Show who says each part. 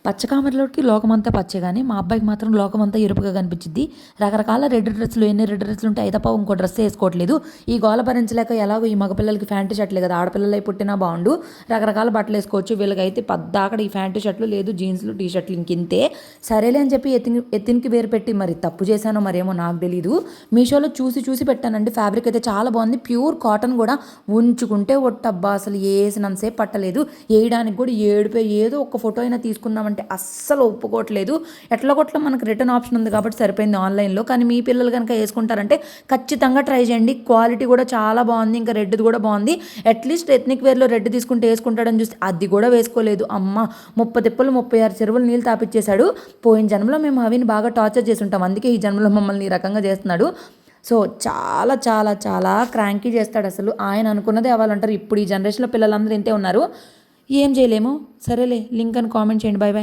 Speaker 1: పచ్చకామెరలోకి లోకమంతా పచ్చే కానీ మా అబ్బాయికి మాత్రం లోకమంతా ఎరుపుగా కనిపించింది. రకరకాల రెడ్ డ్రెస్సులు, ఎన్ని రెడ్ డ్రెస్సులు ఉంటే అయితే ఇంకో డ్రెస్ వేసుకోవట్లేదు. ఈ గోల భరించలేక ఎలాగో ఈ మగపిల్లలకి ప్యాంటు షర్ట్లే కదా, ఆడపిల్లలై పుట్టినా బాగుండు, రకరకాల బట్టలు వేసుకోవచ్చు. వీళ్ళకైతే పద్దాకడ ఈ ప్యాంటు షర్ట్లు లేదు, జీన్స్లు టీ షర్ట్లు ఇంకింతే. సరేలే అని చెప్పి ఎత్తినికి వేరు పెట్టి మరి తప్పు చేశానో మరేమో నాకు తెలీదు. మీషోలో చూసి చూసి పెట్టానండి. ఫ్యాబ్రిక్ అయితే చాలా బాగుంది, ప్యూర్ కాటన్ కూడా. ఉంచుకుంటే ఒట్టబ్బా, అసలు వేసినంతసేపు పట్టలేదు. వేయడానికి కూడా ఏడిపోయి ఏదో ఒక ఫోటో అయినా తీసుకుందామంటే అస్సలు ఒప్పుకోవట్లేదు. ఎట్లా కొట్ల మనకు రిటర్న్ ఆప్షన్ ఉంది కాబట్టి సరిపోయింది ఆన్లైన్లో. కానీ మీ పిల్లలు కనుక వేసుకుంటారంటే ఖచ్చితంగా ట్రై చేయండి. క్వాలిటీ కూడా చాలా బాగుంది, ఇంకా రెడ్ది కూడా బాగుంది. అట్లీస్ట్ ఎథ్నిక్ వేర్లో రెడ్ తీసుకుంటే వేసుకుంటాడని చూస్తే అది కూడా వేసుకోలేదు. అమ్మ 30 తిప్పలు 36 చెరువులు నీళ్ళు తాపిచ్చేశాడు. పోయిన జన్మలో మేము అవిని బాగా టార్చర్ చేసి ఉంటాం, అందుకే ఈ జన్మలో మమ్మల్ని ఈ రకంగా చేస్తున్నాడు. సో చాలా చాలా చాలా క్రాంకీ చేస్తాడు అసలు. ఆయన అనుకున్నదే అవ్వాలంటారు. ఇప్పుడు ఈ జనరేషన్లో పిల్లలందరూ ఇంతే ఉన్నారు, ఏం చేయలేము. సరేలే, లింక్ అని కామెంట్ చేయండి. Bye bye.